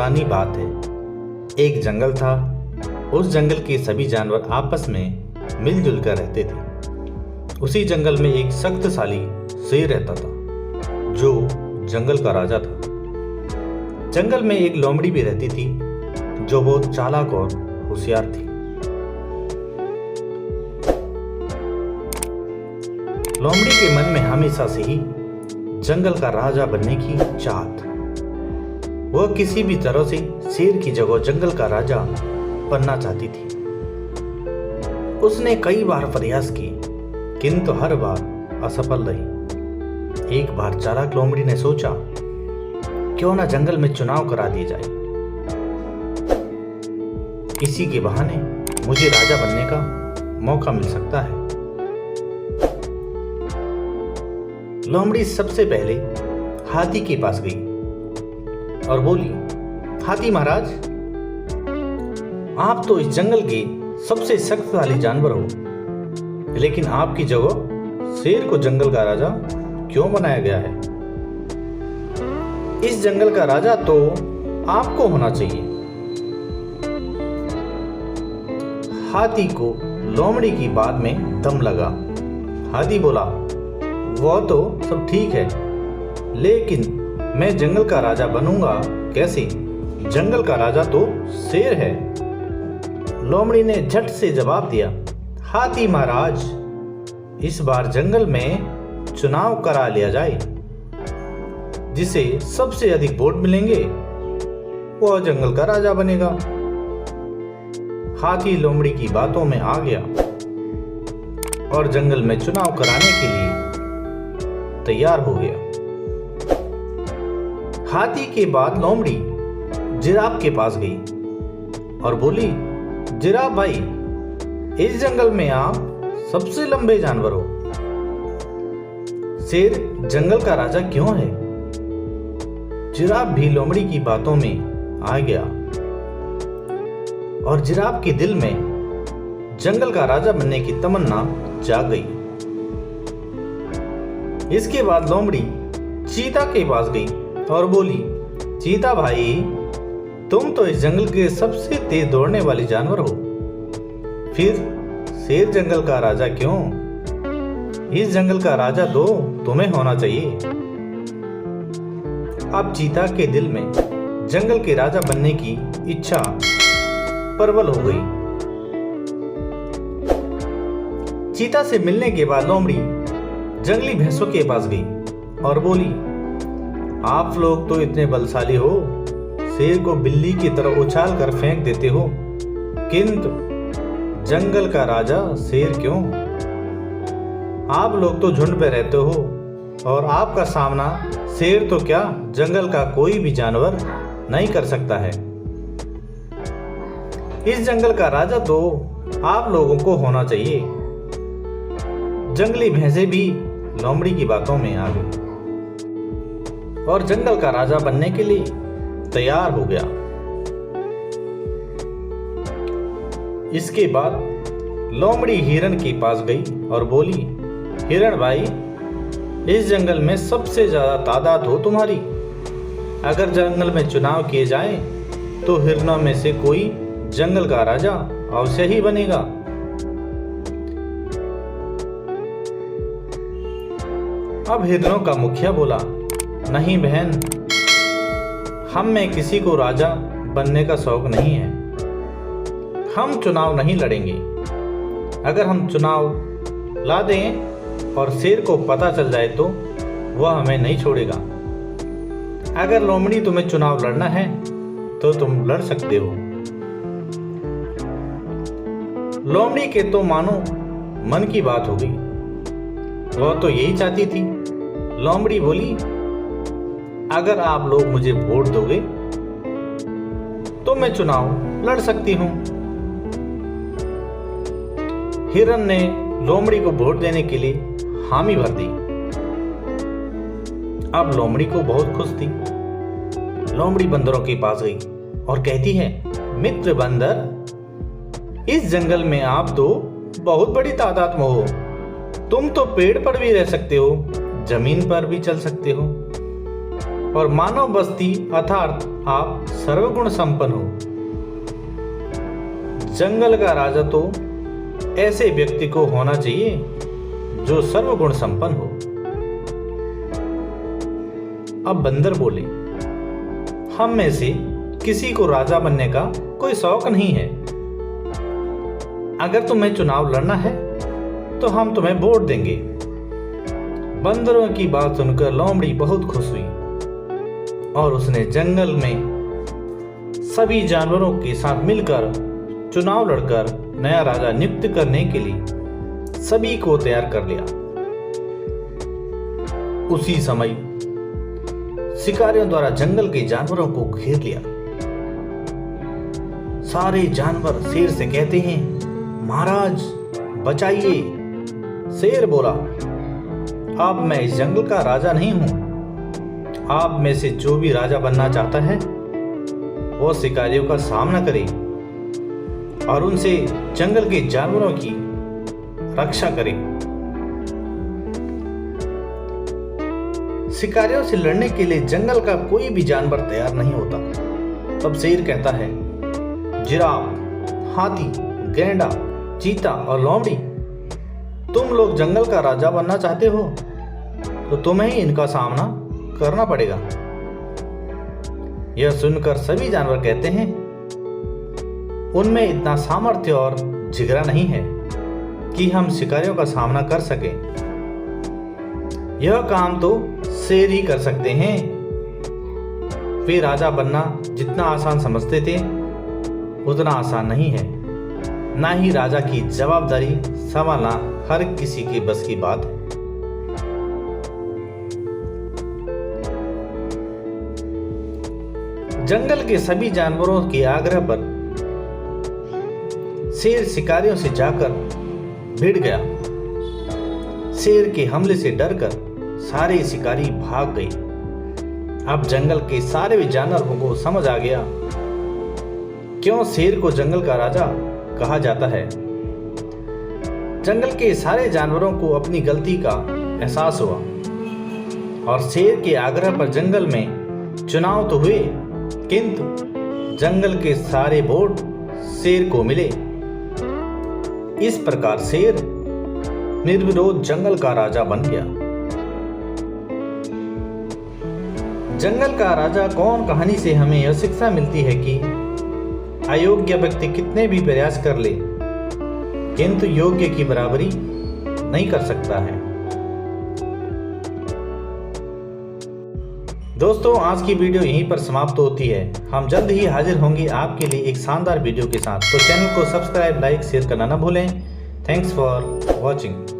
पुरानी बात है। एक जंगल था। उस जंगल के सभी जानवर आपस में मिलजुल कर रहते थे। उसी जंगल में एक शक्तिशाली शेर रहता था, जो जंगल का राजा था। जंगल में एक लोमड़ी भी रहती थी, जो बहुत चालाक और होशियार थी। लोमड़ी के मन में हमेशा से ही जंगल का राजा बनने की चाहत। वह किसी भी तरह से शेर की जगह जंगल का राजा बनना चाहती थी। उसने कई बार प्रयास किए, किंतु हर बार असफल रही। एक बार चालाक लोमड़ी ने सोचा, क्यों ना जंगल में चुनाव करा दिया जाए। इसी के बहाने मुझे राजा बनने का मौका मिल सकता है। लोमड़ी सबसे पहले हाथी के पास गई और बोली, हाथी महाराज, आप तो इस जंगल के सबसे शक्तिशाली जानवर हो, लेकिन आपकी जगह शेर को जंगल का राजा क्यों बनाया गया है? इस जंगल का राजा तो आपको होना चाहिए। हाथी को लोमड़ी की बात में दम लगा। हाथी बोला, वह तो सब ठीक है, लेकिन मैं जंगल का राजा बनूंगा कैसे? जंगल का राजा तो शेर है। लोमड़ी ने झट से जवाब दिया, हाथी महाराज, इस बार जंगल में चुनाव करा लिया जाए। जिसे सबसे अधिक वोट मिलेंगे वह जंगल का राजा बनेगा। हाथी लोमड़ी की बातों में आ गया और जंगल में चुनाव कराने के लिए तैयार हो गया। हाथी के बाद लोमड़ी जिराफ के पास गई और बोली, जिराफ भाई, इस जंगल में आप सबसे लंबे जानवर हो। शेर जंगल का राजा क्यों है? जिराफ भी लोमड़ी की बातों में आ गया और जिराफ के दिल में जंगल का राजा बनने की तमन्ना जाग गई। इसके बाद लोमड़ी चीता के पास गई और बोली, चीता भाई, तुम तो इस जंगल के सबसे तेज दौड़ने वाले जानवर हो, फिर शेर जंगल का राजा क्यों? इस जंगल का राजा तो तुम्हें होना चाहिए। अब चीता के दिल में जंगल के राजा बनने की इच्छा प्रबल हो गई। चीता से मिलने के बाद लोमड़ी जंगली भैंसों के पास गई और बोली, आप लोग तो इतने बलशाली हो, शेर को बिल्ली की तरह उछाल कर फेंक देते हो, किंतु जंगल का राजा शेर क्यों? आप लोग तो झुंड पे रहते हो और आपका सामना शेर तो क्या, जंगल का कोई भी जानवर नहीं कर सकता है। इस जंगल का राजा तो आप लोगों को होना चाहिए। जंगली भैंसे भी लोमड़ी की बातों में आ गई और जंगल का राजा बनने के लिए तैयार हो गया। इसके बाद लोमड़ी हिरण के पास गई और बोली, हिरण भाई, इस जंगल में सबसे ज्यादा तादाद हो तुम्हारी। अगर जंगल में चुनाव किए जाए तो हिरणों में से कोई जंगल का राजा अवश्य ही बनेगा। अब हिरणों का मुखिया बोला, नहीं बहन, हम में किसी को राजा बनने का शौक नहीं है। हम चुनाव नहीं लड़ेंगे। अगर हम चुनाव ला दें और शेर को पता चल जाए तो वह हमें नहीं छोड़ेगा। अगर लोमड़ी तुम्हें चुनाव लड़ना है तो तुम लड़ सकते हो। लोमड़ी के तो मानो मन की बात हो गई। वह तो यही चाहती थी। लोमड़ी बोली, अगर आप लोग मुझे वोट दोगे तो मैं चुनाव लड़ सकती हूं। हिरण ने लोमड़ी को वोट देने के लिए हामी भर दी। अब लोमड़ी को बहुत खुश थी। लोमड़ी बंदरों के पास गई और कहती है, मित्र बंदर, इस जंगल में आप तो बहुत बड़ी तादाद में हो। तुम तो पेड़ पर भी रह सकते हो, जमीन पर भी चल सकते हो और मानव बस्ती अर्थात आप सर्वगुण संपन्न हो। जंगल का राजा तो ऐसे व्यक्ति को होना चाहिए जो सर्वगुण संपन्न हो। अब बंदर बोले, हम में से किसी को राजा बनने का कोई शौक नहीं है। अगर तुम्हें चुनाव लड़ना है तो हम तुम्हें वोट देंगे। बंदरों की बात सुनकर लोमड़ी बहुत खुश हुई और उसने जंगल में सभी जानवरों के साथ मिलकर चुनाव लड़कर नया राजा नियुक्त करने के लिए सभी को तैयार कर लिया। उसी समय शिकारियों द्वारा जंगल के जानवरों को घेर लिया। सारे जानवर शेर से कहते हैं, महाराज बचाइए। शेर बोला, अब मैं इस जंगल का राजा नहीं हूं। आप में से जो भी राजा बनना चाहता है वो शिकारियों का सामना करे और उनसे जंगल के जानवरों की रक्षा करे। शिकारियों से लड़ने के लिए जंगल का कोई भी जानवर तैयार नहीं होता। तब शेर कहता है, जिराफ, हाथी, गैंडा, चीता और लोमड़ी, तुम लोग जंगल का राजा बनना चाहते हो तो तुम्हें ही इनका सामना करना पड़ेगा। यह सुनकर सभी जानवर कहते हैं, उनमें इतना सामर्थ्य और जिगरा नहीं है कि हम शिकारियों का सामना कर सकें। यह काम तो शेर ही कर सकते हैं। वे राजा बनना जितना आसान समझते थे उतना आसान नहीं है। ना ही राजा की जवाबदारी संभालना हर किसी के बस की बात है। जंगल के सभी जानवरों के आग्रह पर शेर शिकारियों से जाकर भिड़ गया। शेर के हमले से डरकर सारे शिकारी भाग गए। अब जंगल के सारे जानवरों को समझ आ गया क्यों शेर को जंगल का राजा कहा जाता है। जंगल के सारे जानवरों को अपनी गलती का एहसास हुआ और शेर के आग्रह पर जंगल में चुनाव तो हुए, किंतु जंगल के सारे वोट शेर को मिले। इस प्रकार शेर निर्विरोध जंगल का राजा बन गया। जंगल का राजा कौन कहानी से हमें यह शिक्षा मिलती है कि अयोग्य व्यक्ति कितने भी प्रयास कर ले किंतु योग्य की बराबरी नहीं कर सकता है। दोस्तों, आज की वीडियो यहीं पर समाप्त होती है। हम जल्द ही हाजिर होंगे आपके लिए एक शानदार वीडियो के साथ। तो चैनल को सब्सक्राइब, लाइक, शेयर करना ना भूलें। Thanks for watching.